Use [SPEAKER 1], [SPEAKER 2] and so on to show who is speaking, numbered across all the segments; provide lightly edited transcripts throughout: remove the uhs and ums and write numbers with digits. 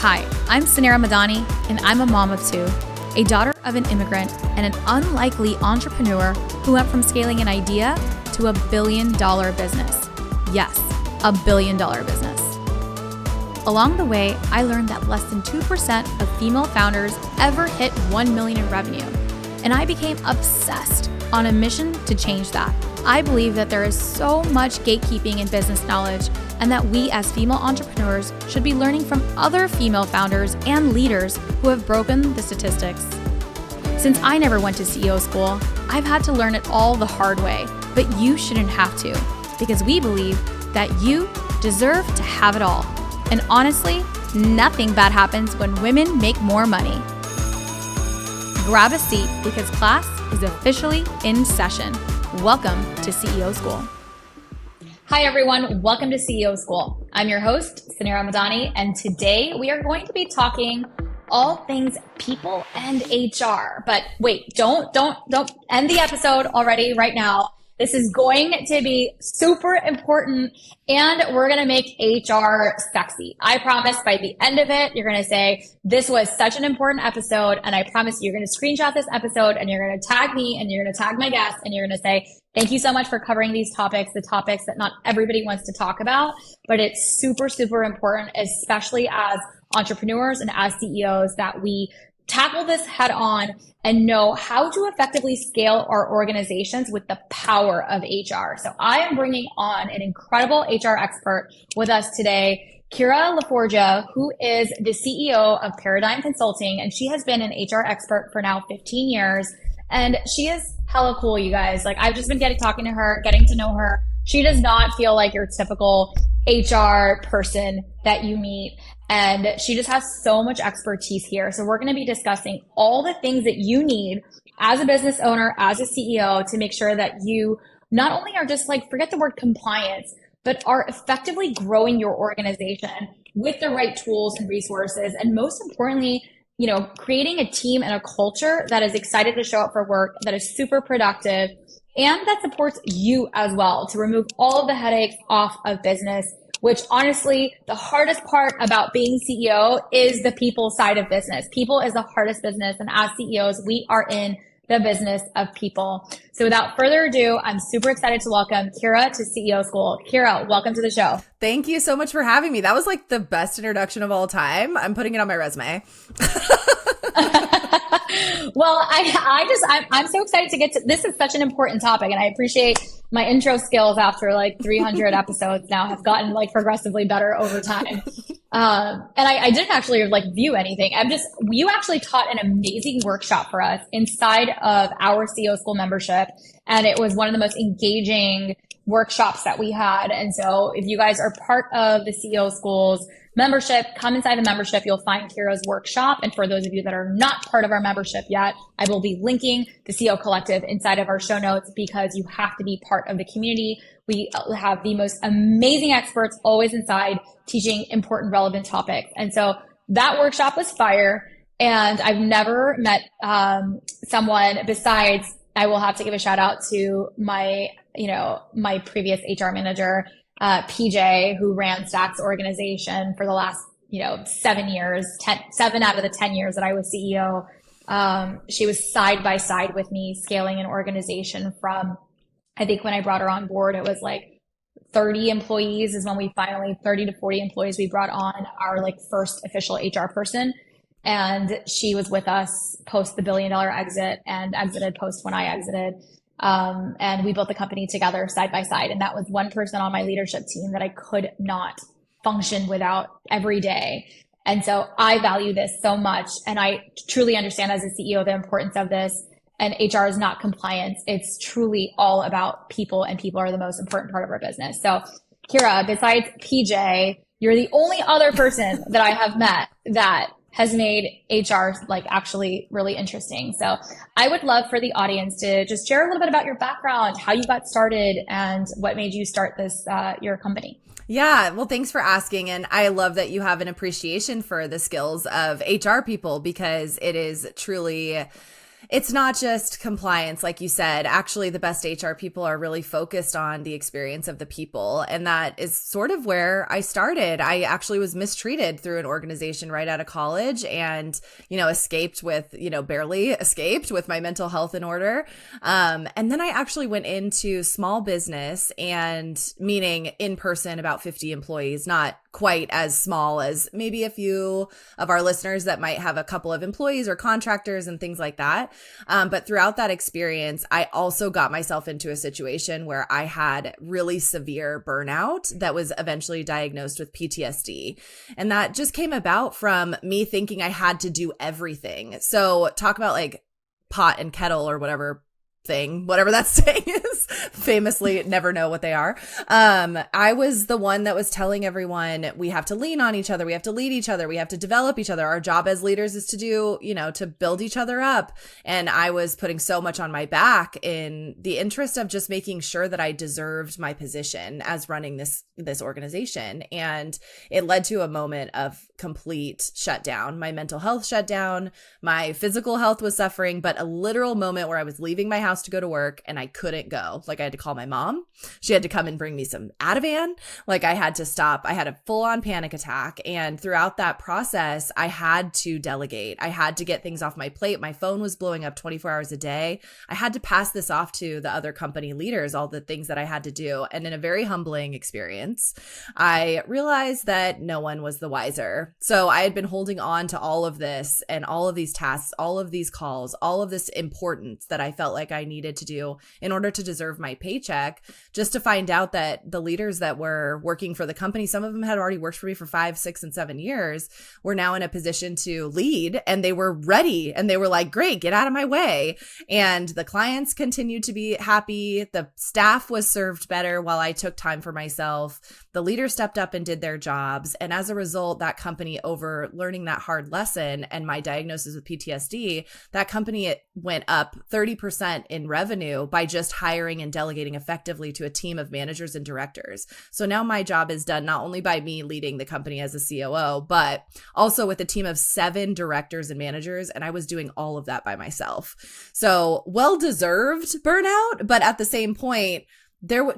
[SPEAKER 1] Hi, I'm Suneera and I'm a mom of two, a daughter of an immigrant, and an unlikely entrepreneur who went from scaling an idea to $1 billion business. Yes, $1 billion business. Along the way, I learned that less than 2% of female founders ever hit 1 million in revenue, and I became obsessed on a mission to change that. I believe that there is so much gatekeeping in business knowledge, and that we as female entrepreneurs should be learning from other female founders and leaders who have broken the statistics. Since I never went to CEO school, I've had to learn it all the hard way, but you shouldn't have to, because we believe that you deserve to have it all. And honestly, nothing bad happens when women make more money. Grab a seat because class is officially in session. Welcome to CEO School. Hi everyone, welcome to CEO School. I'm your host, Suneera Madani, and today we are going to be talking all things people and HR. But wait, don't end the episode already right now. This is going to be super important, and we're going to make HR sexy. I promise by the end of it, you're going to say, this was such an important episode, and I promise you're going to screenshot this episode, and you're going to tag me, and you're going to tag my guests, and you're going to say, thank you so much for covering these topics, the topics that not everybody wants to talk about, but it's super, super important, especially as entrepreneurs and as CEOs, that we tackle this head on and know how to effectively scale our organizations with the power of HR. So I am bringing on an incredible HR expert with us today, Kira La Forgia, who is the CEO of Paradigm Consulting, and she has been an HR expert for now 15 years. And she is hella cool, you guys. Like, I've just been talking to her, getting to know her. She does not feel like your typical HR person that you meet. And she just has so much expertise here. So we're going to be discussing all the things that you need as a business owner, as a CEO, to make sure that you not only are just like, forget the word compliance, but are effectively growing your organization with the right tools and resources. And most importantly, you know, creating a team and a culture that is excited to show up for work, that is super productive, and that supports you as well to remove all of the headaches off of business, which honestly, the hardest part about being CEO is the people side of business. People is the hardest business. And as CEOs, we are in the business of people. So without further ado, I'm super excited to welcome Kira to CEO School. Kira, welcome to the show.
[SPEAKER 2] Thank you so much for having me. That was like the best introduction of all time. I'm putting it on my resume.
[SPEAKER 1] Well, I'm so excited to get to, this is such an important topic, and I appreciate my intro skills after like 300 episodes now have gotten like progressively better over time. And I didn't actually like view anything. You actually taught an amazing workshop for us inside of our CEO School membership. And it was one of the most engaging workshops that we had. And so if you guys are part of the CEO School's membership, come inside the membership, you'll find Kira's workshop. And for those of you that are not part of our membership yet, I will be linking the CEO Collective inside of our show notes, because you have to be part of the community. We have the most amazing experts always inside teaching important, relevant topics. And so that workshop was fire. And I've never met someone besides, I will have to give a shout out to my previous HR manager, PJ, who ran Stack's organization for the last, 7 years, 7 out of the 10 years that I was CEO. She was side by side with me scaling an organization from, I think when I brought her on board, it was like 30 employees is when we finally, 30 to 40 employees, we brought on our like first official HR person. And she was with us post the $1 billion exit and exited post when I exited. And we built the company together side by side. And that was one person on my leadership team that I could not function without every day. And so I value this so much. And I truly understand as a CEO the importance of this. And HR is not compliance. It's truly all about people, and people are the most important part of our business. So Kira, besides PJ, you're the only other person that I have met that has made HR like actually really interesting. So I would love for the audience to just share a little bit about your background, how you got started, and what made you start this, your company.
[SPEAKER 2] Yeah, well, thanks for asking. And I love that you have an appreciation for the skills of HR people, because it is truly It's not just compliance, like you said. Actually, the best HR people are really focused on the experience of the people. And that is sort of where I started. I actually was mistreated through an organization right out of college and, barely escaped with my mental health in order. And then I actually went into small business, and meaning in person, about 50 employees, not quite as small as maybe a few of our listeners that might have a couple of employees or contractors and things like that. But throughout that experience, I also got myself into a situation where I had really severe burnout that was eventually diagnosed with PTSD. And that just came about from me thinking I had to do everything. So talk about like pot and kettle or whatever that saying is, famously never know what they are. I was the one that was telling everyone we have to lean on each other. We have to lead each other. We have to develop each other. Our job as leaders is to do, to build each other up. And I was putting so much on my back in the interest of just making sure that I deserved my position as running this organization. And it led to a moment of complete shutdown. My mental health shut down. My physical health was suffering, but a literal moment where I was leaving my house to go to work and I couldn't go. Like I had to call my mom. She had to come and bring me some Ativan. Like I had to stop. I had a full-on panic attack. And throughout that process, I had to delegate. I had to get things off my plate. My phone was blowing up 24 hours a day. I had to pass this off to the other company leaders, all the things that I had to do. And in a very humbling experience, I realized that no one was the wiser. So I had been holding on to all of this and all of these tasks, all of these calls, all of this importance that I felt like I needed to do in order to deserve my paycheck, just to find out that the leaders that were working for the company, some of them had already worked for me for 5, 6, and 7 years, were now in a position to lead, and they were ready, and they were like, great, get out of my way. And the clients continued to be happy. The staff was served better while I took time for myself. The leaders stepped up and did their jobs. And as a result, that company, over learning that hard lesson and my diagnosis with PTSD, that company, it went up 30% in revenue by just hiring and delegating effectively to a team of managers and directors. So now my job is done not only by me leading the company as a COO, but also with a team of 7 directors and managers. And I was doing all of that by myself. So well-deserved burnout, but at the same point,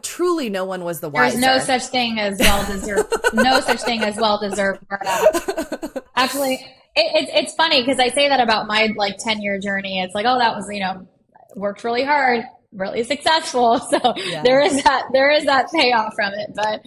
[SPEAKER 2] truly no one was the wiser.
[SPEAKER 3] There's no such thing as well-deserved. No such thing as well-deserved burnout. Actually, it's funny because I say that about my 10-year journey. It's like, oh, that was, worked really hard, really successful. So yeah. there is that payoff from it, but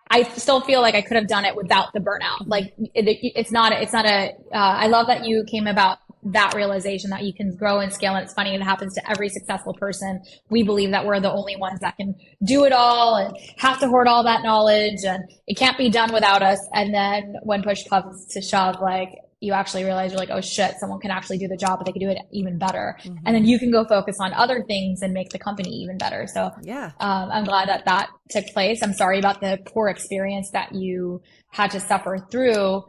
[SPEAKER 3] I still feel like I could have done it without the burnout. Like it's not I love that you came about that realization that you can grow and scale. And it's funny, it happens to every successful person. We believe that we're the only ones that can do it all and have to hoard all that knowledge, and it can't be done without us. And then when push comes to shove, you actually realize you're like, oh shit, someone can actually do the job, but they can do it even better. Mm-hmm. And then you can go focus on other things and make the company even better. So yeah, I'm glad that took place. I'm sorry about the poor experience that you had to suffer through.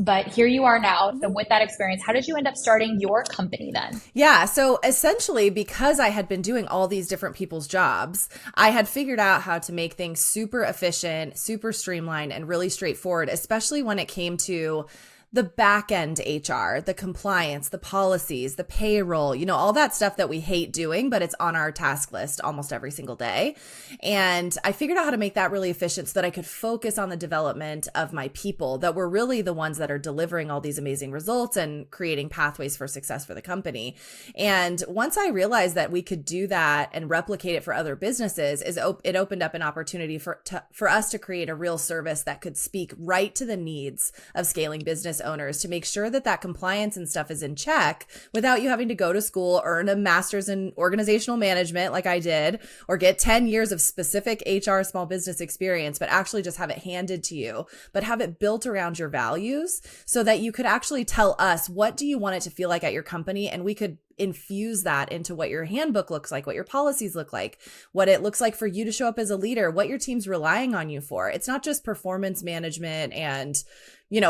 [SPEAKER 3] But here you are now. So with that experience, how did you end up starting your company then?
[SPEAKER 2] Yeah. So essentially, because I had been doing all these different people's jobs, I had figured out how to make things super efficient, super streamlined, and really straightforward, especially when it came to the back end HR, the compliance, the policies, the payroll, all that stuff that we hate doing, but it's on our task list almost every single day. And I figured out how to make that really efficient so that I could focus on the development of my people that were really the ones that are delivering all these amazing results and creating pathways for success for the company. And once I realized that we could do that and replicate it for other businesses, it opened up an opportunity for us to create a real service that could speak right to the needs of scaling business owners, to make sure that compliance and stuff is in check without you having to go to school, earn a master's in organizational management like I did, or get 10 years of specific HR small business experience, but actually just have it handed to you, but have it built around your values so that you could actually tell us, what do you want it to feel like at your company? And we could infuse that into what your handbook looks like, what your policies look like, what it looks like for you to show up as a leader, what your team's relying on you for. It's not just performance management and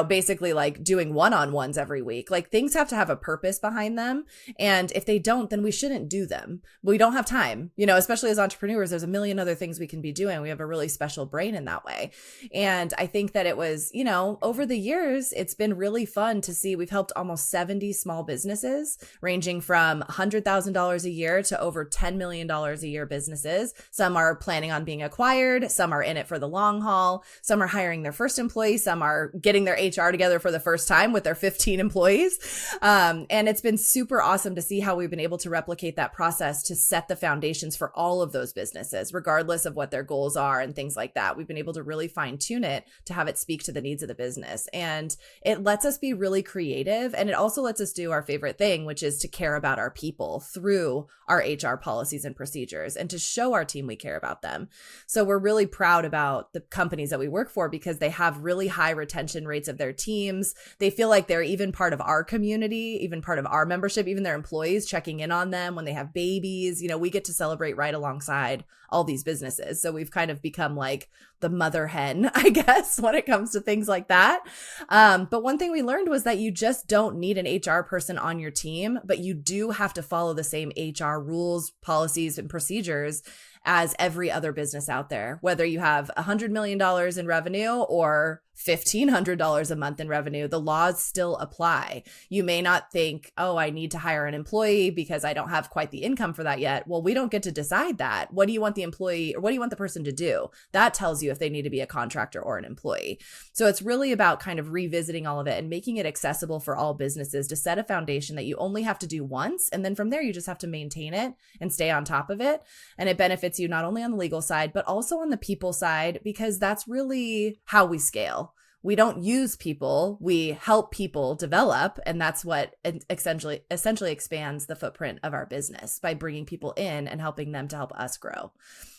[SPEAKER 2] basically like doing one-on-ones every week. Like things have to have a purpose behind them. And if they don't, then we shouldn't do them. We don't have time, especially as entrepreneurs, there's a million other things we can be doing. We have a really special brain in that way. And I think that it was, over the years, it's been really fun to see we've helped almost 70 small businesses ranging from $100,000 a year to over $10 million a year businesses. Some are planning on being acquired. Some are in it for the long haul. Some are hiring their first employee. Some are getting their HR together for the first time with their 15 employees. And it's been super awesome to see how we've been able to replicate that process to set the foundations for all of those businesses, regardless of what their goals are and things like that. We've been able to really fine tune it to have it speak to the needs of the business. And it lets us be really creative. And it also lets us do our favorite thing, which is to care about our people through our HR policies and procedures and to show our team we care about them. So we're really proud about the companies that we work for because they have really high retention rates of their teams. They feel like they're even part of our community, even part of our membership, even their employees checking in on them when they have babies. We get to celebrate right alongside all these businesses. So we've kind of become like the mother hen, I guess, when it comes to things like that. But one thing we learned was that you just don't need an HR person on your team, but you do have to follow the same HR rules, policies, and procedures as every other business out there, whether you have $100 million in revenue or $1,500 a month in revenue, the laws still apply. You may not think, oh, I need to hire an employee because I don't have quite the income for that yet. Well, we don't get to decide that. What do you want the employee or what do you want the person to do? That tells you if they need to be a contractor or an employee. So it's really about kind of revisiting all of it and making it accessible for all businesses to set a foundation that you only have to do once. And then from there, you just have to maintain it and stay on top of it. And it benefits you not only on the legal side, but also on the people side, because that's really how we scale. We don't use people, we help people develop. And that's what essentially expands the footprint of our business by bringing people in and helping them to help us grow.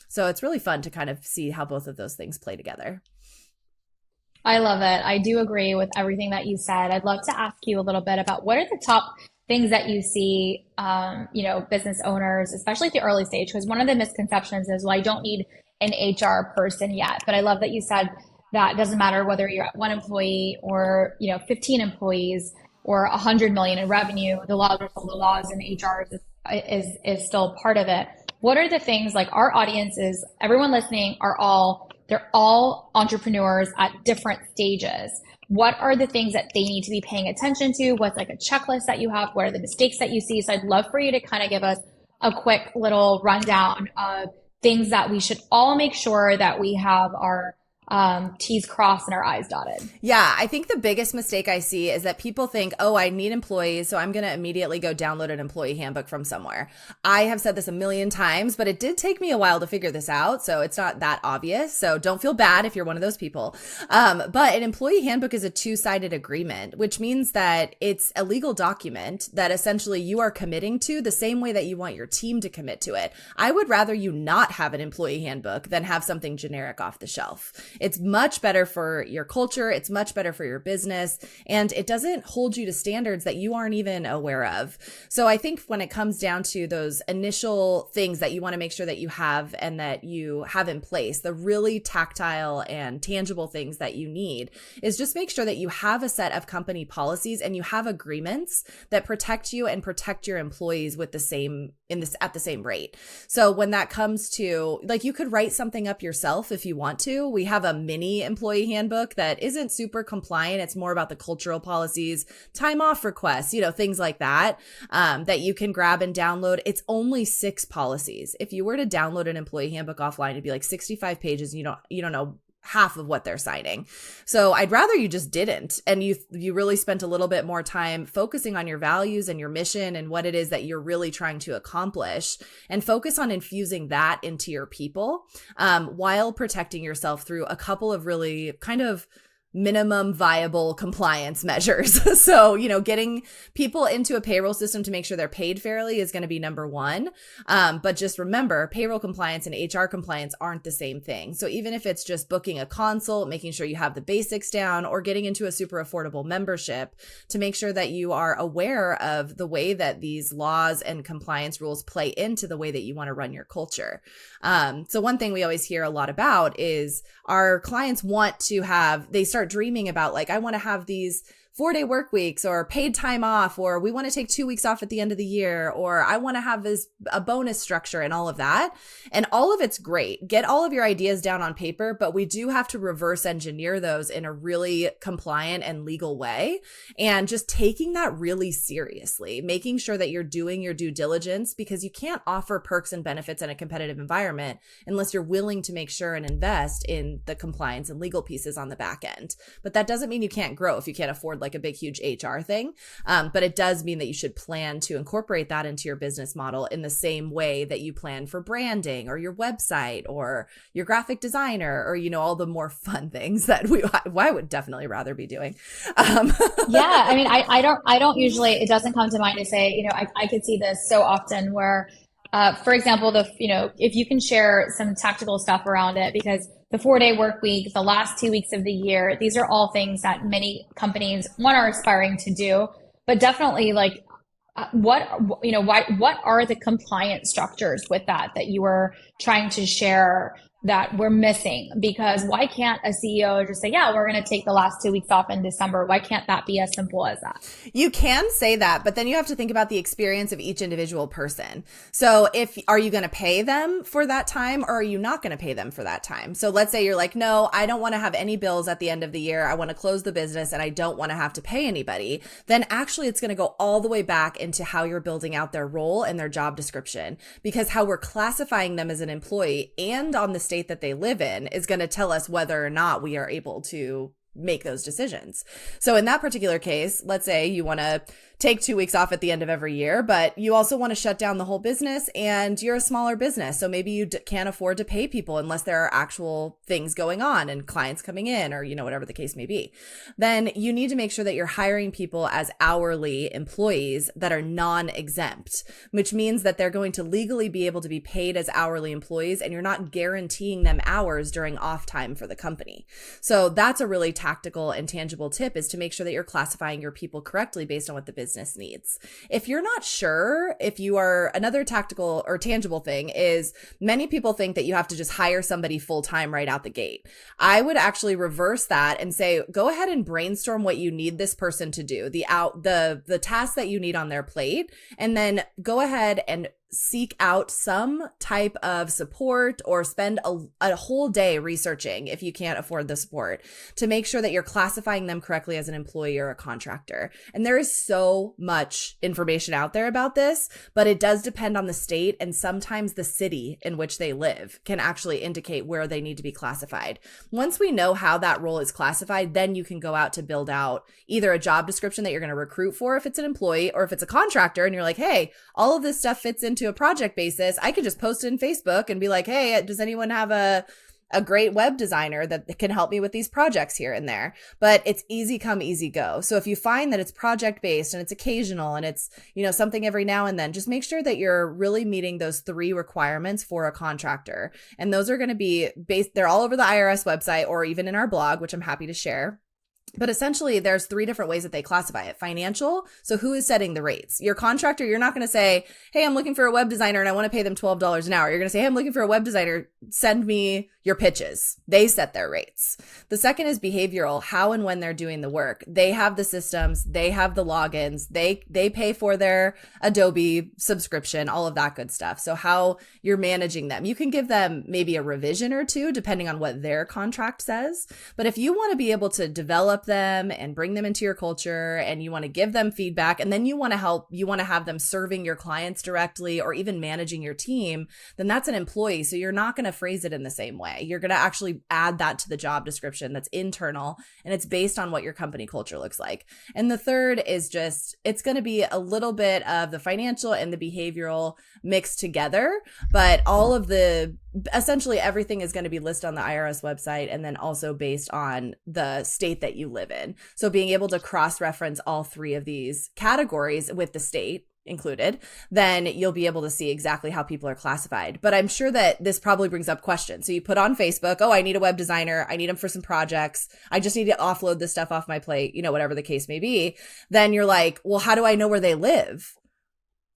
[SPEAKER 2] So it's really fun to kind of see how both of those things play together.
[SPEAKER 3] I love it. I do agree with everything that you said. I'd love to ask you a little bit about what are the top things that you see, business owners, especially at the early stage, because one of the misconceptions is, well, I don't need an HR person yet. But I love that you said that it doesn't matter whether you're at one employee or, 15 employees or 100 million in revenue, the laws are still the laws, and HR is still part of it. What are the things, like our audience is, everyone listening they're all entrepreneurs at different stages. What are the things that they need to be paying attention to? What's like a checklist that you have? What are the mistakes that you see? So I'd love for you to kind of give us a quick little rundown of things that we should all make sure that we have our T's crossed and our I's dotted.
[SPEAKER 2] Yeah, I think the biggest mistake I see is that people think, oh, I need employees, so I'm going to immediately go download an employee handbook from somewhere. I have said this a million times, but it did take me a while to figure this out, so it's not that obvious. So don't feel bad if you're one of those people. But an employee handbook is a two-sided agreement, which means that it's a legal document that essentially you are committing to the same way that you want your team to commit to it. I would rather you not have an employee handbook than have something generic off the shelf. It's much better for your culture. It's much better for your business. And it doesn't hold you to standards that you aren't even aware of. So I think when it comes down to those initial things that you want to make sure that you have and that you have in place, the really tactile and tangible things that you need is just make sure that you have a set of company policies and you have agreements that protect you and protect your employees with at the same rate. So when that comes to, like, you could write something up yourself if you want to. We have a mini employee handbook that isn't super compliant. It's more about the cultural policies, time off requests, things like that, that you can grab and download. It's only 6 policies. If you were to download an employee handbook offline, it'd be like 65 pages. You don't know half of what they're signing. So I'd rather you just didn't. And you really spent a little bit more time focusing on your values and your mission and what it is that you're really trying to accomplish, and focus on infusing that into your people, while protecting yourself through a couple of really kind of minimum viable compliance measures. So, getting people into a payroll system to make sure they're paid fairly is going to be number one. But just remember, payroll compliance and HR compliance aren't the same thing. So even if it's just booking a consult, making sure you have the basics down, or getting into a super affordable membership, to make sure that you are aware of the way that these laws and compliance rules play into the way that you want to run your culture. So one thing we always hear a lot about is our clients they start start dreaming about like, I want to have these 4-day work weeks or paid time off, or we want to take 2 weeks off at the end of the year, or I want to have a bonus structure and all of that. And all of it's great. Get all of your ideas down on paper, but we do have to reverse engineer those in a really compliant and legal way. And just taking that really seriously, making sure that you're doing your due diligence, because you can't offer perks and benefits in a competitive environment unless you're willing to make sure and invest in the compliance and legal pieces on the back end. But that doesn't mean you can't grow if you can't afford like a big, huge HR thing. But it does mean that you should plan to incorporate that into your business model in the same way that you plan for branding or your website or your graphic designer or, you know, all the more fun things that I would definitely rather be doing.
[SPEAKER 3] Yeah. I mean, I don't usually, it doesn't come to mind to say, you know, I could see this so often where, for example, if you can share some tactical stuff around it, because the 4-day work week, the last 2 weeks of the year, these are all things that many companies, are aspiring to do, but definitely like what are the compliance structures with that you were trying to share that we're missing? Because why can't a CEO just say, yeah, we're going to take the last 2 weeks off in December? Why can't that be as simple as that?
[SPEAKER 2] You can say that, but then you have to think about the experience of each individual person. So are you going to pay them for that time, or are you not going to pay them for that time? So let's say you're like, no, I don't want to have any bills at the end of the year. I want to close the business and I don't want to have to pay anybody. Then actually it's going to go all the way back into how you're building out their role and their job description, because how we're classifying them as an employee and on the state that they live in is going to tell us whether or not we are able to make those decisions. So in that particular case, let's say you want to take 2 weeks off at the end of every year, but you also want to shut down the whole business and you're a smaller business. So maybe you can't afford to pay people unless there are actual things going on and clients coming in or, you know, whatever the case may be. Then you need to make sure that you're hiring people as hourly employees that are non-exempt, which means that they're going to legally be able to be paid as hourly employees and you're not guaranteeing them hours during off time for the company. So that's a really tactical and tangible tip, is to make sure that you're classifying your people correctly based on what the business needs. If you're not sure, if you are, another tactical or tangible thing is many people think that you have to just hire somebody full time right out the gate. I would actually reverse that and say, go ahead and brainstorm what you need this person to do, the tasks that you need on their plate, and then go ahead and seek out some type of support or spend a whole day researching, if you can't afford the support, to make sure that you're classifying them correctly as an employee or a contractor. And there is so much information out there about this, but it does depend on the state, and sometimes the city in which they live can actually indicate where they need to be classified. Once we know how that role is classified, then you can go out to build out either a job description that you're going to recruit for if it's an employee, or if it's a contractor and you're like, hey, all of this stuff fits into a project basis, I could just post it in Facebook and be like, hey, does anyone have a great web designer that can help me with these projects here and there? But it's easy come, easy go. So if you find that it's project based and it's occasional and it's, you know, something every now and then, just make sure that you're really meeting those 3 requirements for a contractor. And those are going to be based, they're all over the IRS website or even in our blog, which I'm happy to share. But essentially, there's 3 different ways that they classify it. Financial. So who is setting the rates? Your contractor, you're not going to say, hey, I'm looking for a web designer and I want to pay them $12 an hour. You're going to say, hey, I'm looking for a web designer. Send me your pitches. They set their rates. The second is behavioral. How and when they're doing the work. They have the systems. They have the logins. They pay for their Adobe subscription, all of that good stuff. So how you're managing them. You can give them maybe a revision or 2, depending on what their contract says. But if you want to be able to develop them and bring them into your culture, and you want to give them feedback, and then you want to have them serving your clients directly or even managing your team, then that's an employee. So you're not going to phrase it in the same way. You're going to actually add that to the job description that's internal, and it's based on what your company culture looks like. And the third is just, it's going to be a little bit of the financial and the behavioral mixed together, but essentially everything is going to be listed on the IRS website, and then also based on the state that you live in. So being able to cross-reference all 3 of these categories with the state included, then you'll be able to see exactly how people are classified. But I'm sure that this probably brings up questions. So you put on Facebook, oh, I need a web designer. I need them for some projects. I just need to offload this stuff off my plate, you know, whatever the case may be. Then you're like, well, how do I know where they live?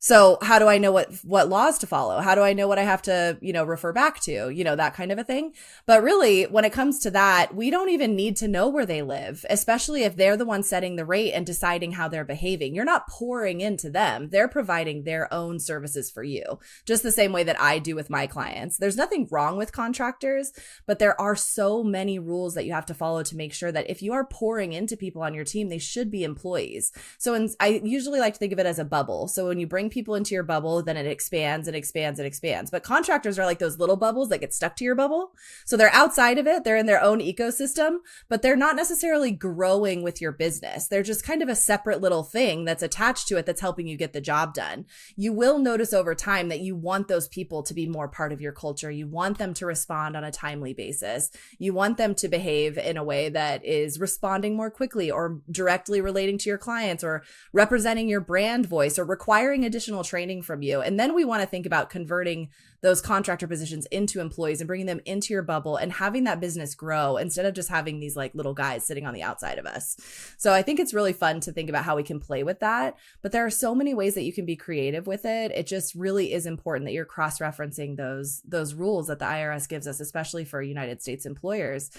[SPEAKER 2] So how do I know what laws to follow? How do I know what I have to, refer back to, that kind of a thing? But really, when it comes to that, we don't even need to know where they live, especially if they're the one setting the rate and deciding how they're behaving. You're not pouring into them. They're providing their own services for you, just the same way that I do with my clients. There's nothing wrong with contractors, but there are so many rules that you have to follow to make sure that if you are pouring into people on your team, they should be employees. So I usually like to think of it as a bubble. So when you bring people into your bubble, then it expands and expands and expands. But contractors are like those little bubbles that get stuck to your bubble. So they're outside of it. They're in their own ecosystem, but they're not necessarily growing with your business. They're just kind of a separate little thing that's attached to it that's helping you get the job done. You will notice over time that you want those people to be more part of your culture. You want them to respond on a timely basis. You want them to behave in a way that is responding more quickly or directly relating to your clients or representing your brand voice or requiring additional training from you. And then we want to think about converting those contractor positions into employees and bringing them into your bubble and having that business grow instead of just having these like little guys sitting on the outside of us. So I think it's really fun to think about how we can play with that. But there are so many ways that you can be creative with it. It just really is important that you're cross-referencing those rules that the IRS gives us, especially for United States employers.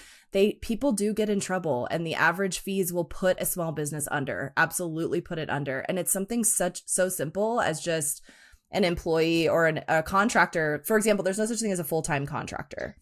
[SPEAKER 2] People do get in trouble, and the average fees will put a small business under, absolutely put it under. And it's something so simple as just an employee or a contractor. For example, there's no such thing as a full-time contractor.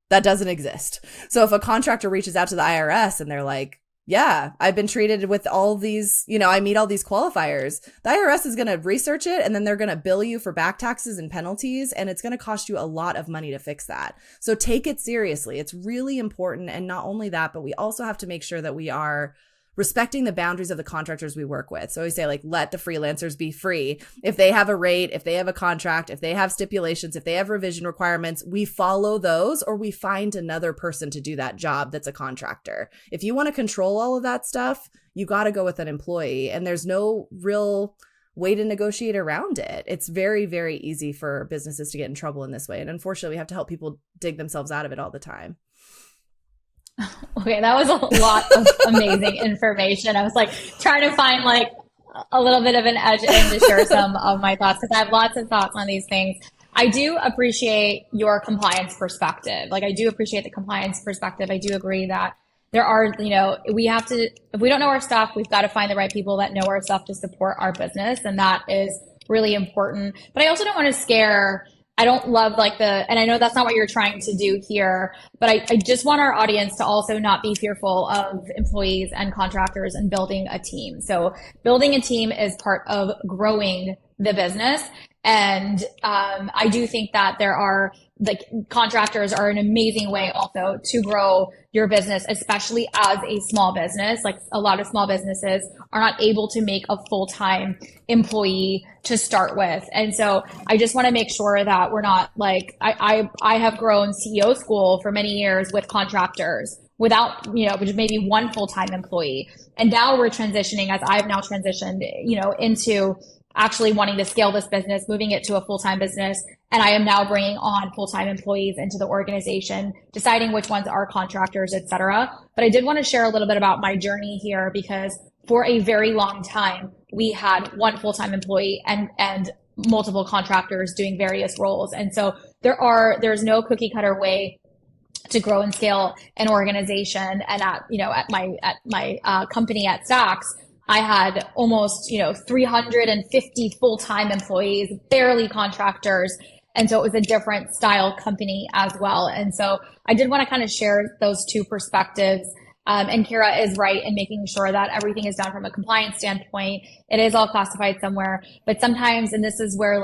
[SPEAKER 2] That doesn't exist. So if a contractor reaches out to the IRS and they're like, yeah, I've been treated with all these, I meet all these qualifiers, the IRS is going to research it and then they're going to bill you for back taxes and penalties, and it's going to cost you a lot of money to fix that. So take it seriously. It's really important. And not only that, but we also have to make sure that we are respecting the boundaries of the contractors we work with. So we say, like, let the freelancers be free. If they have a rate, if they have a contract, if they have stipulations, if they have revision requirements, we follow those, or we find another person to do that job that's a contractor. If you want to control all of that stuff, you got to go with an employee, and there's no real way to negotiate around it. It's very, very easy for businesses to get in trouble in this way. And unfortunately, we have to help people dig themselves out of it all the time.
[SPEAKER 3] Okay, that was a lot of amazing information. I was like trying to find like a little bit of an edge and to share some of my thoughts, because I have lots of thoughts on these things. I do appreciate your compliance perspective. Like, I do appreciate the compliance perspective. I do agree that there are, we have to, if we don't know our stuff, we've got to find the right people that know our stuff to support our business. And that is really important. But I also don't want to scare, I don't love and I know that's not what you're trying to do here, but I just want our audience to also not be fearful of employees and contractors and building a team. So building a team is part of growing the business. And I do think that there are, like, contractors are an amazing way also to grow your business, especially as a small business. Like, a lot of small businesses are not able to make a full-time employee to start with. And so I just want to make sure that we're not like, I have grown CEO school for many years with contractors without, just maybe one full-time employee. And now we're transitioning, as I've now transitioned, into actually wanting to scale this business, moving it to a full-time business. And I am now bringing on full-time employees into the organization, deciding which ones are contractors, et cetera. But I did want to share a little bit about my journey here, because for a very long time, we had one full-time employee and multiple contractors doing various roles. And so there's no cookie cutter way to grow and scale an organization. And at my company at Saks, I had almost, 350 full-time employees, barely contractors. And so it was a different style company as well. And so I did want to kind of share those two perspectives. And Kira is right in making sure that everything is done from a compliance standpoint. It is all classified somewhere, but sometimes, and this is where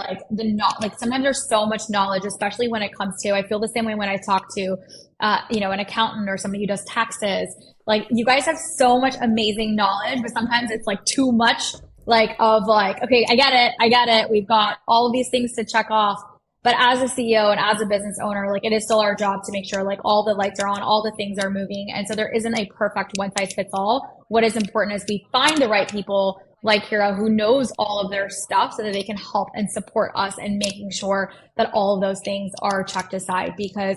[SPEAKER 3] sometimes there's so much knowledge, especially when it comes to, I feel the same way when I talk to, an accountant or somebody who does taxes. Like, you guys have so much amazing knowledge, but sometimes it's like too much, okay, I get it. We've got all of these things to check off. But as a CEO and as a business owner, it is still our job to make sure all the lights are on, all the things are moving. And so there isn't a perfect one size fits all. What is important is we find the right people like Kira who knows all of their stuff so that they can help and support us in making sure that all of those things are checked aside, because,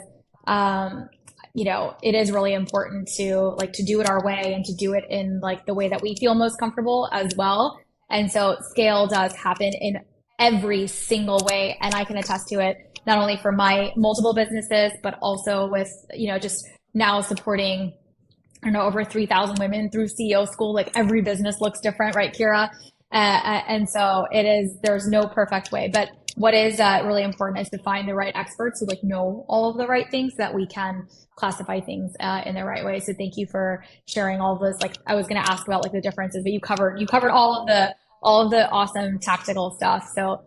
[SPEAKER 3] it is really important to do it our way and to do it in the way that we feel most comfortable as well. And so scale does happen in every single way. And I can attest to it, not only for my multiple businesses, but also with, just now supporting, I don't know, over 3,000 women through CEO school. Like every business looks different, right, Kira? And so there's no perfect way, but what is really important is to find the right experts who like know all of the right things so that we can classify things in the right way. So thank you for sharing all of this. Like I was going to ask about like the differences, but you covered all of the awesome tactical stuff. So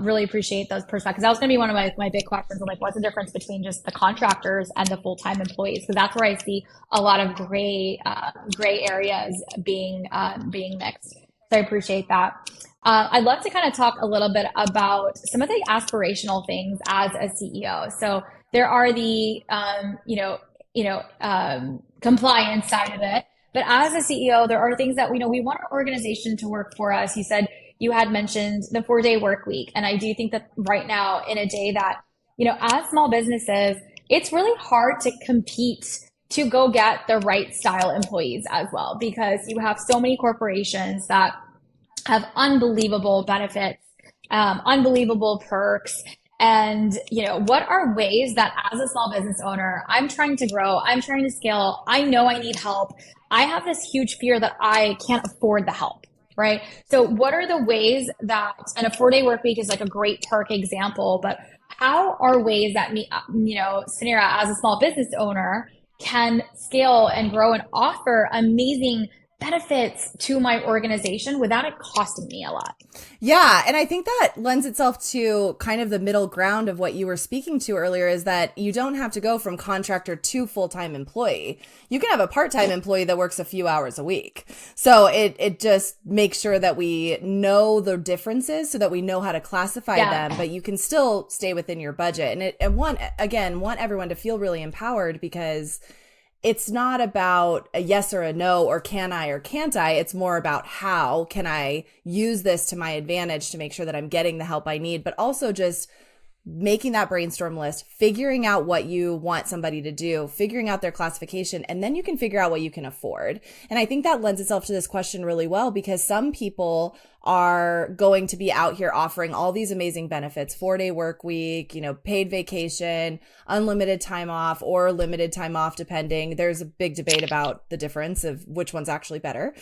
[SPEAKER 3] really appreciate those perspectives. That was going to be one of my big questions of like, what's the difference between just the contractors and the full-time employees? Because that's where I see a lot of gray areas being mixed. So I appreciate that. I'd love to kind of talk a little bit about some of the aspirational things as a CEO. So there are the, compliance side of it. But as a CEO, there are things that we want our organization to work for us. You had mentioned the 4-day work week. And I do think that right now in a day that, as small businesses, it's really hard to compete to go get the right style employees as well, because you have so many corporations that have unbelievable benefits, unbelievable perks. And, what are ways that as a small business owner, I'm trying to grow, I'm trying to scale, I know I need help. I have this huge fear that I can't afford the help, right? So what are the ways that, and a 4-day work week is like a great perk example, but how are ways that Suneera as a small business owner can scale and grow and offer amazing benefits to my organization without it costing me a lot?
[SPEAKER 2] Yeah. And I think that lends itself to kind of the middle ground of what you were speaking to earlier, is that you don't have to go from contractor to full-time employee. You can have a part-time employee that works a few hours a week. So it just makes sure that we know the differences so that we know how to classify them, but you can still stay within your budget. And want everyone to feel really empowered, because it's not about a yes or a no, or can I or can't I. It's more about how can I use this to my advantage to make sure that I'm getting the help I need, but also just making that brainstorm list, figuring out what you want somebody to do, figuring out their classification, and then you can figure out what you can afford. And I think that lends itself to this question really well, because some people are going to be out here offering all these amazing benefits, 4-day work week, paid vacation, unlimited time off, or limited time off, depending. There's a big debate about the difference of which one's actually better.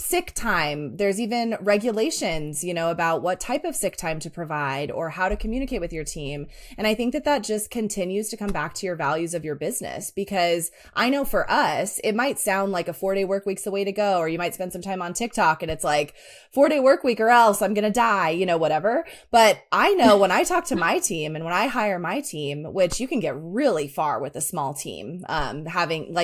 [SPEAKER 2] Sick time. There's even regulations, about what type of sick time to provide or how to communicate with your team. And I think that just continues to come back to your values of your business, because I know for us, it might sound like a 4-day work week's the way to go, or you might spend some time on TikTok and it's like 4-day work week or else I'm going to die, whatever. But I know when I talk to my team and when I hire my team, which you can get really far with a small team, having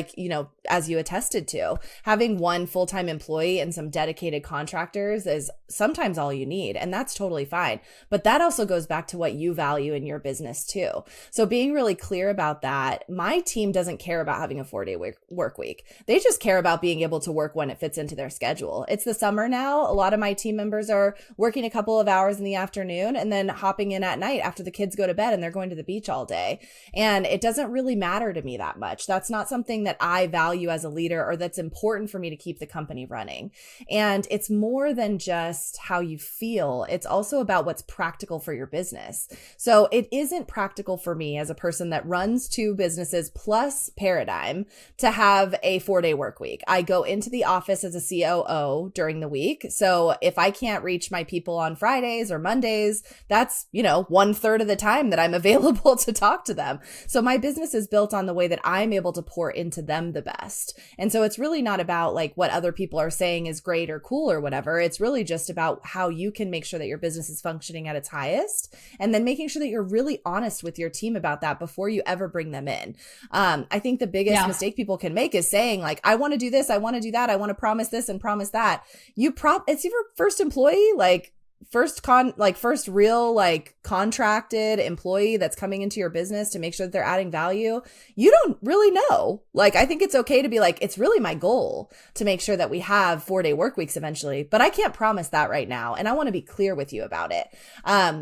[SPEAKER 2] as you attested to, having one full-time employee and some dedicated contractors is sometimes all you need. And that's totally fine. But that also goes back to what you value in your business too. So being really clear about that, my team doesn't care about having a 4-day work week. They just care about being able to work when it fits into their schedule. It's the summer now. A lot of my team members are working a couple of hours in the afternoon and then hopping in at night after the kids go to bed, and they're going to the beach all day. And it doesn't really matter to me that much. That's not something that I value as a leader, or that's important for me to keep the company running. And it's more than just how you feel. It's also about what's practical for your business. So it isn't practical for me as a person that runs 2 businesses plus Paradigm to have a 4-day work week. I go into the office as a COO during the week. So if I can't reach my people on Fridays or Mondays, that's, 1/3 of the time that I'm available to talk to them. So my business is built on the way that I'm able to pour into them the best. And so it's really not about like what other people are saying is great or cool or whatever. It's really just about how you can make sure that your business is functioning at its highest, and then making sure that you're really honest with your team about that before you ever bring them in. I think the biggest mistake people can make is saying like, I want to do this, I want to do that, I want to promise this and promise that. It's your first employee, first real contracted employee that's coming into your business to make sure that they're adding value. You don't really know. I think it's okay to be like, it's really my goal to make sure that we have 4-day work weeks eventually, but I can't promise that right now. And I want to be clear with you about it.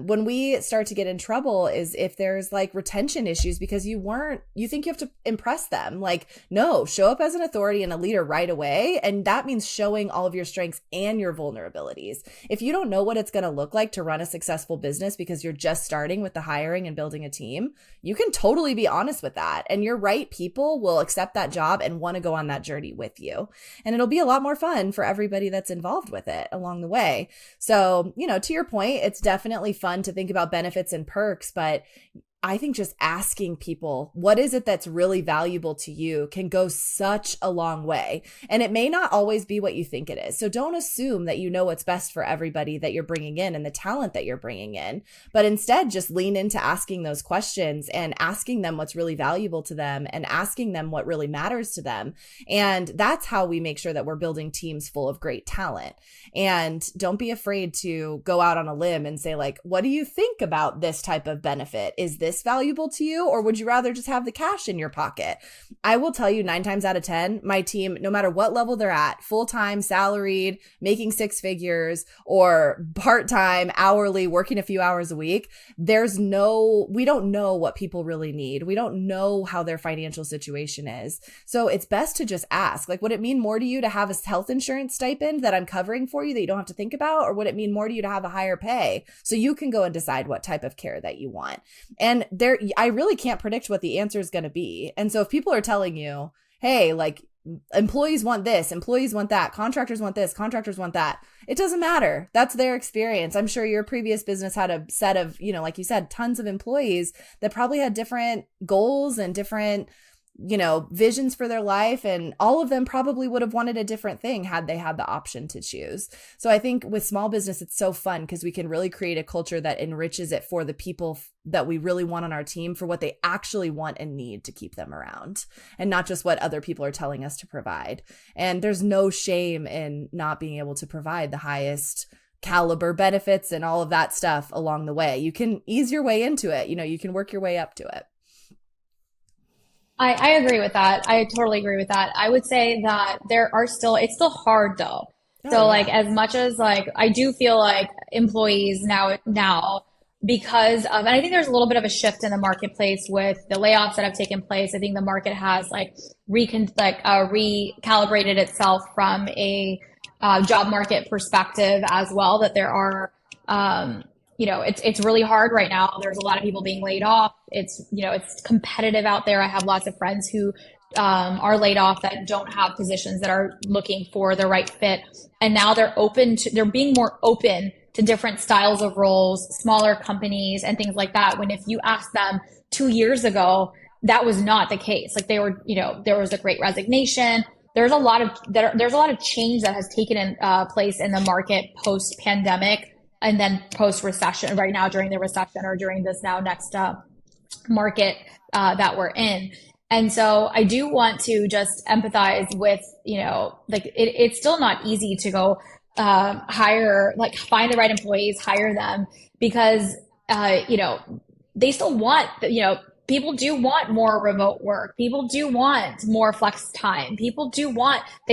[SPEAKER 2] When we start to get in trouble is if there's retention issues because you think you have to impress them. No, show up as an authority and a leader right away. And that means showing all of your strengths and your vulnerabilities. If you don't know what it's going to look like to run a successful business because you're just starting with the hiring and building a team, you can totally be honest with that. And your right people will accept that job and want to go on that journey with you. And it'll be a lot more fun for everybody that's involved with it along the way. So, to your point, it's definitely fun to think about benefits and perks, but I think just asking people, what is it that's really valuable to you, can go such a long way. And it may not always be what you think it is. So don't assume that you know what's best for everybody that you're bringing in and the talent that you're bringing in, but instead just lean into asking those questions and asking them what's really valuable to them and asking them what really matters to them. And that's how we make sure that we're building teams full of great talent. And don't be afraid to go out on a limb and say, like, what do you think about this type of benefit? Is this valuable to you, or would you rather just have the cash in your pocket? I will tell you 9 times out of 10, my team, no matter what level they're at, full-time, salaried, making 6 figures, or part-time, hourly, working a few hours a week, we don't know what people really need. We don't know how their financial situation is. So it's best to just ask, like, would it mean more to you to have a health insurance stipend that I'm covering for you that you don't have to think about? Or would it mean more to you to have a higher pay so you can go and decide what type of care that you want? And I really can't predict what the answer is going to be. And so if people are telling you, hey, like, employees want this, employees want that, contractors want this, contractors want that, it doesn't matter. That's their experience. I'm sure your previous business had a set of, like you said, tons of employees that probably had different goals and different visions for their life. And all of them probably would have wanted a different thing had they had the option to choose. So I think with small business, it's so fun because we can really create a culture that enriches it for the people that we really want on our team, for what they actually want and need to keep them around, and not just what other people are telling us to provide. And there's no shame in not being able to provide the highest caliber benefits and all of that stuff along the way. You can ease your way into it. You can work your way up to it.
[SPEAKER 3] I agree with that. I totally agree with that. I would say that it's still hard though. So like, as much as like, I do feel like employees now, because of, and I think there's a little bit of a shift in the marketplace with the layoffs that have taken place. I think the market has recalibrated itself from a job market perspective as well, that there are, it's really hard right now. There's a lot of people being laid off. It's competitive out there. I have lots of friends who are laid off that don't have positions that are looking for the right fit. And now they're being more open to different styles of roles, smaller companies and things like that. When if you ask them 2 years ago, that was not the case. Like there was a great resignation. There's a lot of change that has taken place in the market post pandemic. And then post-recession, right now during the recession or during this now next market that we're in. And so I do want to just empathize with, it's still not easy to go find the right employees, hire them, because, they still want, people do want more remote work. People do want more flex time. They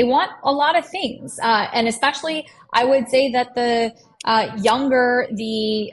[SPEAKER 3] want a lot of things. And especially, I would say that the younger the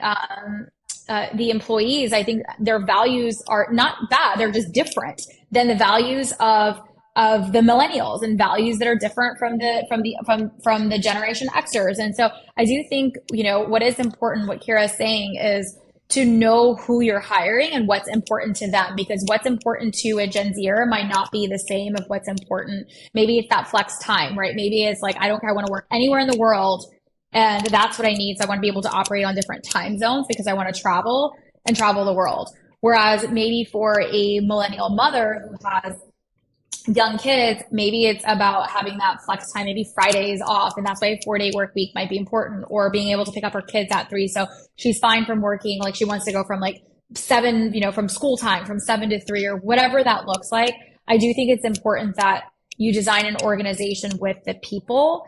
[SPEAKER 3] employees, I think their values are not bad. They're just different than the values of the millennials, and values that are different from the Generation Xers. And so I do think, what is important, what Kira is saying, is to know who you're hiring and what's important to them, because what's important to a Gen Zer might not be the same of what's important. Maybe it's that flex time, right? Maybe it's like, I don't care, I want to work anywhere in the world. And that's what I need. So I want to be able to operate on different time zones because I want to travel the world. Whereas maybe for a millennial mother who has young kids, maybe it's about having that flex time, maybe Fridays off. And that's why a 4-day work week might be important, or being able to pick up her kids at 3. So she's fine from working. Like she wants to go from 7, from school time, from 7 to 3, or whatever that looks like. I do think it's important that you design an organization with the people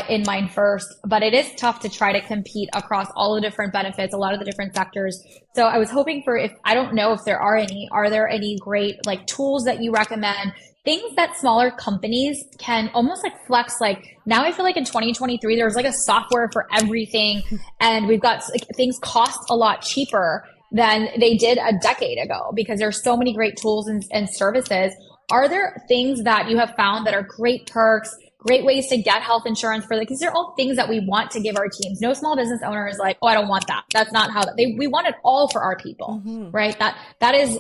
[SPEAKER 3] in mind first, but it is tough to try to compete across all the different benefits, a lot of the different sectors. So I was hoping I don't know if there are there any great tools that you recommend, things that smaller companies can almost flex. Now I feel like in 2023, there's a software for everything, and we've got things cost a lot cheaper than they did a decade ago because there's so many great tools and services. Are there things that you have found that are great perks, great ways to get health insurance for because they're all things that we want to give our teams. No small business owner is like, oh, I don't want that. That's not how we want it all for our people, right? That is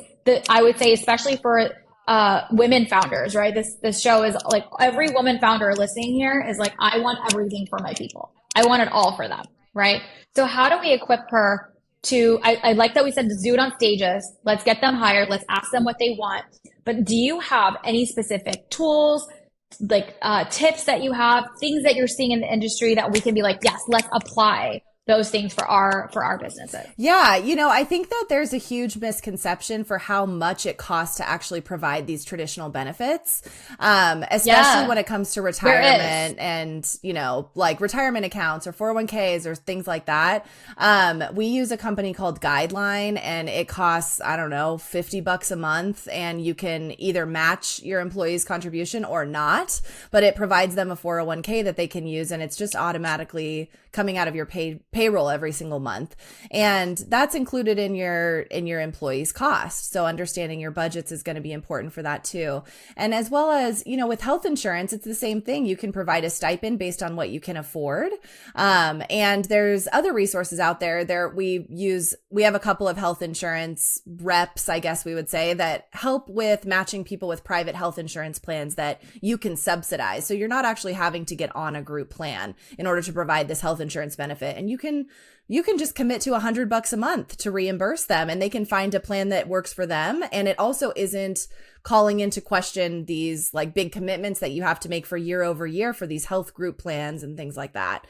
[SPEAKER 3] I would say, especially for women founders, right? This show is like every woman founder listening here is like, I want everything for my people. I want it all for them, right? So how do we equip her to, I like that we said, to do it on stages. Let's get them hired. Let's ask them what they want. But do you have any specific tools, like tips that you have, things that you're seeing in the industry that we can be like, yes, let's apply those things for our businesses?
[SPEAKER 2] Yeah. I think that there's a huge misconception for how much it costs to actually provide these traditional benefits. Especially when it comes to retirement and, like retirement accounts or 401ks or things like that. We use a company called Guideline, and it costs, I don't know, $50 a month, and you can either match your employee's contribution or not, but it provides them a 401k that they can use, and it's just automatically coming out of your payroll every single month. And that's included in your employees' cost. So understanding your budgets is going to be important for that too. And as well as, with health insurance, it's the same thing. You can provide a stipend based on what you can afford. And there's other resources out there. We have a couple of health insurance reps, I guess we would say, that help with matching people with private health insurance plans that you can subsidize. So you're not actually having to get on a group plan in order to provide this health insurance benefit. And you can just commit to $100 a month to reimburse them, and they can find a plan that works for them. And it also isn't calling into question these like big commitments that you have to make for year over year for these health group plans and things like that.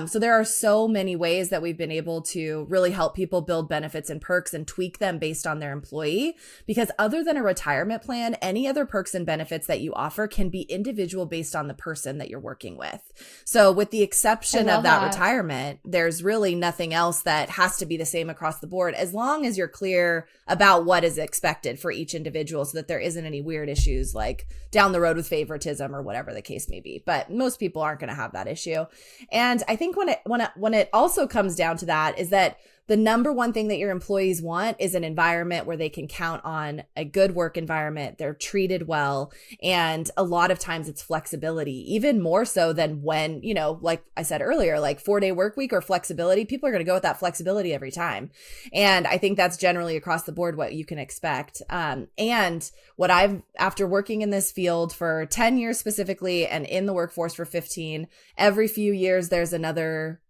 [SPEAKER 2] So there are so many ways that we've been able to really help people build benefits and perks and tweak them based on their employee, because other than a retirement plan, any other perks and benefits that you offer can be individual based on the person that you're working with. So with the exception of that retirement, there's really nothing else that has to be the same across the board, as long as you're clear about what is expected for each individual, so that there isn't any weird issues like down the road with favoritism or whatever the case may be. But most people aren't going to have that issue. And I think when it also comes down to that is that the number one thing that your employees want is an environment where they can count on a good work environment. They're treated well. And a lot of times it's flexibility, even more so than when, like I said earlier, like 4-day work week or flexibility, people are going to go with that flexibility every time. And I think that's generally across the board what you can expect. And what after working in this field for 10 years specifically and in the workforce for 15, every few years there's another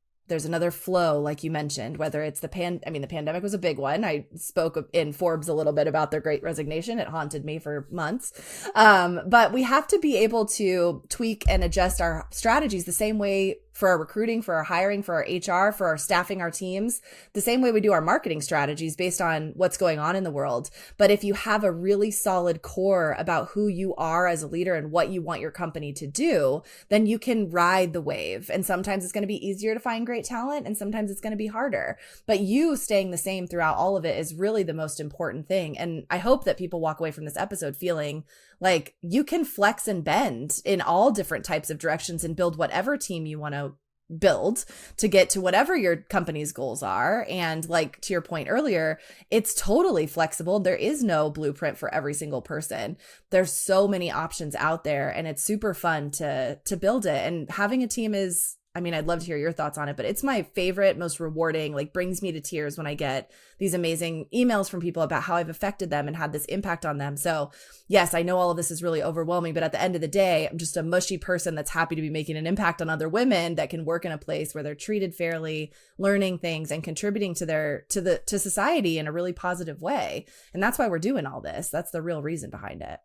[SPEAKER 2] flow, like you mentioned, whether it's the pandemic was a big one. I spoke in Forbes a little bit about their Great Resignation. It haunted me for months. But we have to be able to tweak and adjust our strategies the same way for our recruiting, for our hiring, for our HR, for our staffing our teams, the same way we do our marketing strategies based on what's going on in the world. But if you have a really solid core about who you are as a leader and what you want your company to do, then you can ride the wave. And sometimes it's going to be easier to find great talent, and sometimes it's going to be harder. But you staying the same throughout all of it is really the most important thing. And I hope that people walk away from this episode feeling like you can flex and bend in all different types of directions and build whatever team you want to build to get to whatever your company's goals are. And like to your point earlier, it's totally flexible. There is no blueprint for every single person. There's so many options out there, and it's super fun to build it. And having a team is, I'd love to hear your thoughts on it, but it's my favorite, most rewarding, like brings me to tears when I get these amazing emails from people about how I've affected them and had this impact on them. So yes, I know all of this is really overwhelming, but at the end of the day, I'm just a mushy person that's happy to be making an impact on other women that can work in a place where they're treated fairly, learning things and contributing to society in a really positive way. And that's why we're doing all this. That's the real reason behind it.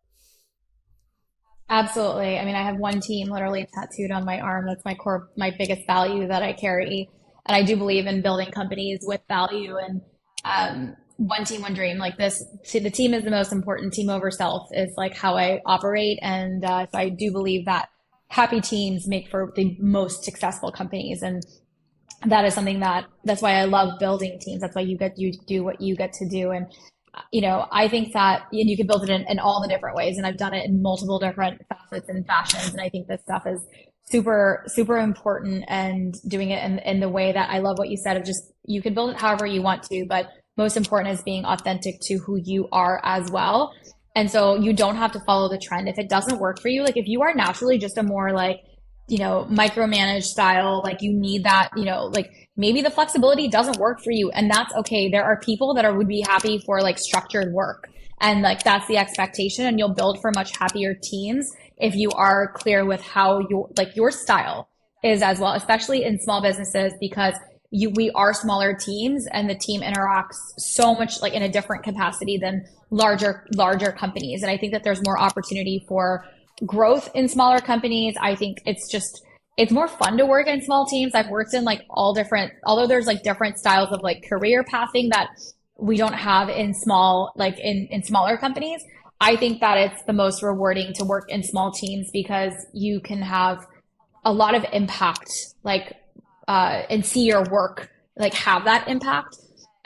[SPEAKER 3] Absolutely. I have one team literally tattooed on my arm. That's my biggest value that I carry. And I do believe in building companies with value, and one team, one dream like this. The team is the most important. Team over self is like how I operate. And so I do believe that happy teams make for the most successful companies. And that is something that's why I love building teams. That's why you do what you get to do. And I think that you can build it in all the different ways. And I've done it in multiple different facets and fashions. And I think this stuff is super, super important, and doing it in the way that I love what you said of just, you can build it however you want to, but most important is being authentic to who you are as well. And so you don't have to follow the trend. If it doesn't work for you, like if you are naturally just a more like micromanage style. Like you need that, like maybe the flexibility doesn't work for you, and that's okay. There are people that would be happy for like structured work, and like that's the expectation, and you'll build for much happier teams if you are clear with how your style is as well, especially in small businesses, because we are smaller teams and the team interacts so much like in a different capacity than larger companies. And I think that there's more opportunity for growth in smaller companies. I think it's more fun to work in small teams. I've worked in like although there's like different styles of like career pathing that we don't have in in smaller companies. I think that it's the most rewarding to work in small teams because you can have a lot of impact, and see your work like have that impact.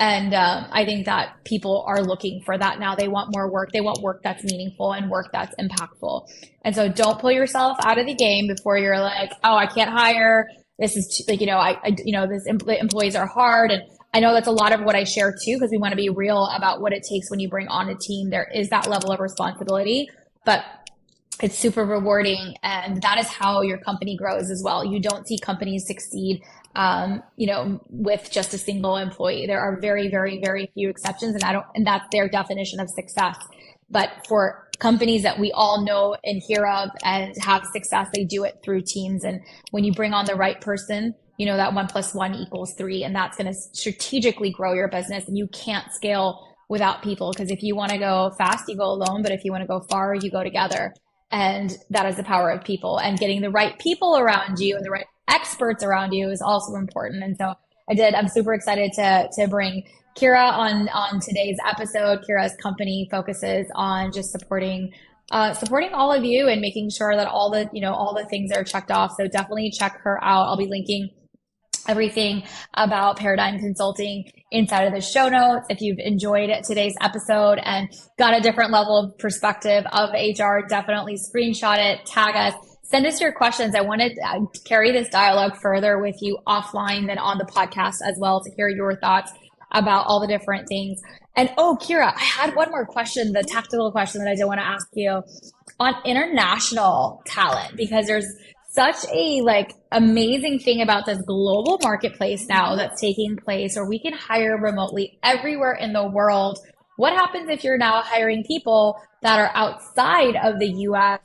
[SPEAKER 3] And I think that people are looking for that now. They want more work. They want work that's meaningful and work that's impactful. And so don't pull yourself out of the game before you're like, oh, I can't hire. This is employees are hard. And I know that's a lot of what I share too, because we want to be real about what it takes when you bring on a team. There is that level of responsibility, but it's super rewarding. And that is how your company grows as well. You don't see companies succeed, with just a single employee. There are very, very, very few exceptions, and that's their definition of success. But for companies that we all know and hear of and have success, they do it through teams. And when you bring on the right person, that 1 + 1 = 3, and that's going to strategically grow your business. And you can't scale without people, because if you want to go fast, you go alone. But if you want to go far, you go together. And that is the power of people, and getting the right people around you and the right experts around you is also important. And so I'm super excited to bring Kira on today's episode. Kira's company focuses on just supporting all of you and making sure that all the things are checked off. So definitely check her out. I'll be linking everything about Paradigm Consulting inside of the show notes. If you've enjoyed today's episode and got a different level of perspective of HR, definitely screenshot it, tag us, send us your questions. I want to carry this dialogue further with you offline than on the podcast as well, to hear your thoughts about all the different things. And Kira, I had one more question, the tactical question that I did want to ask you on international talent, because there's such a amazing thing about this global marketplace now that's taking place, or we can hire remotely everywhere in the world. What happens if you're now hiring people that are outside of the US?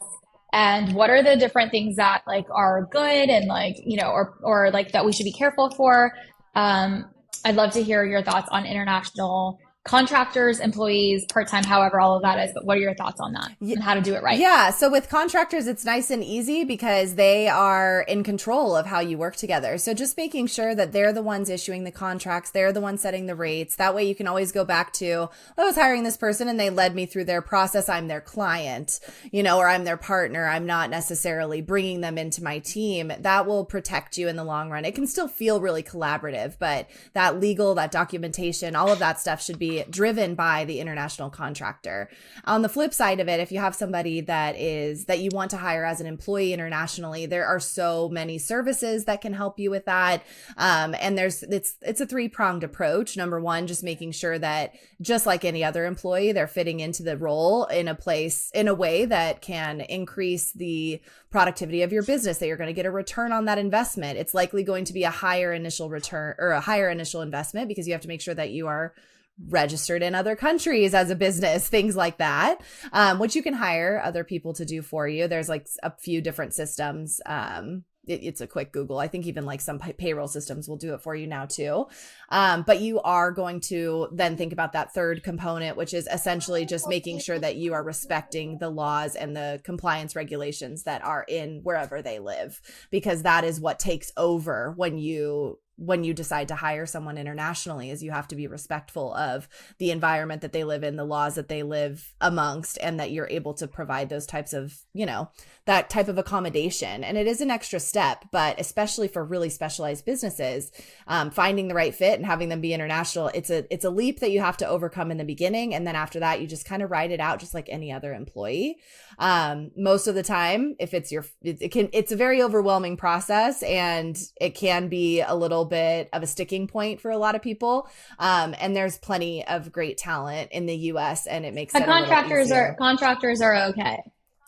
[SPEAKER 3] And what are the different things that are good and or that we should be careful for? I'd love to hear your thoughts on international contractors, employees, part-time, however all of that is. But what are your thoughts on that and how to do it right?
[SPEAKER 2] Yeah. So with contractors, it's nice and easy because they are in control of how you work together. So just making sure that they're the ones issuing the contracts, they're the ones setting the rates. That way you can always go back to, I was hiring this person and they led me through their process. I'm their client, or I'm their partner. I'm not necessarily bringing them into my team. That will protect you in the long run. It can still feel really collaborative, but that legal, that documentation, all of that stuff should be driven by the international contractor. On the flip side of it, if you have somebody that you want to hire as an employee internationally, there are so many services that can help you with that. And it's a 3-pronged approach. Number one, just making sure that just like any other employee, they're fitting into the role in a way that can increase the productivity of your business, that you're going to get a return on that investment. It's likely going to be a higher initial return or a higher initial investment because you have to make sure that you are registered in other countries as a business, things like that, which you can hire other people to do for you. There's a few different systems. It's a quick Google. I think even some payroll systems will do it for you now too. But you are going to then think about that third component, which is essentially just making sure that you are respecting the laws and the compliance regulations that are in wherever they live, because that is what takes over when you decide to hire someone internationally, is you have to be respectful of the environment that they live in, the laws that they live amongst, and that you're able to provide those types of, that type of accommodation. And it is an extra step, but especially for really specialized businesses, finding the right fit and having them be international, it's a leap that you have to overcome in the beginning. And then after that, you just kind of ride it out just like any other employee. Most of the time, if it's a very overwhelming process, and it can be a little bit of a sticking point for a lot of people. And there's plenty of great talent in the US, and it makes it a little easier.
[SPEAKER 3] Contractors are okay.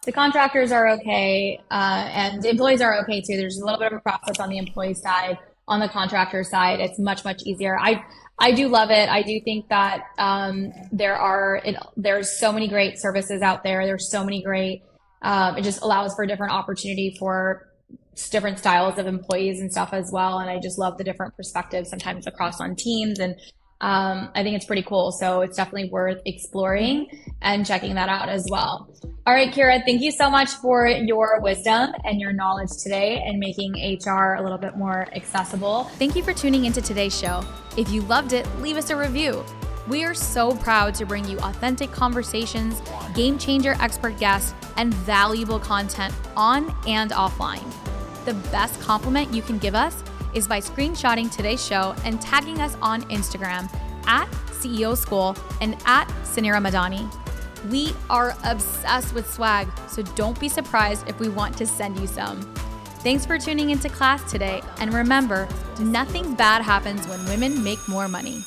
[SPEAKER 3] The contractors are okay, and the employees are okay too. There's a little bit of a process on the employee side. On the contractor side, it's much, much easier. I do love it. I do think that there's so many great services out there. There's so many great, it just allows for different opportunity for different styles of employees and stuff as well. And I just love the different perspectives sometimes across on teams. And I think it's pretty cool. So it's definitely worth exploring and checking that out as well. All right, Kira, thank you so much for your wisdom and your knowledge today and making HR a little bit more accessible.
[SPEAKER 1] Thank you for tuning into today's show. If you loved it, leave us a review. We are so proud to bring you authentic conversations, game changer expert guests, and valuable content on and offline. The best compliment you can give us is by screenshotting today's show and tagging us on Instagram at CEO School and at Suneera Madani. We are obsessed with swag, so don't be surprised if we want to send you some. Thanks for tuning into class today, and remember, nothing bad happens when women make more money.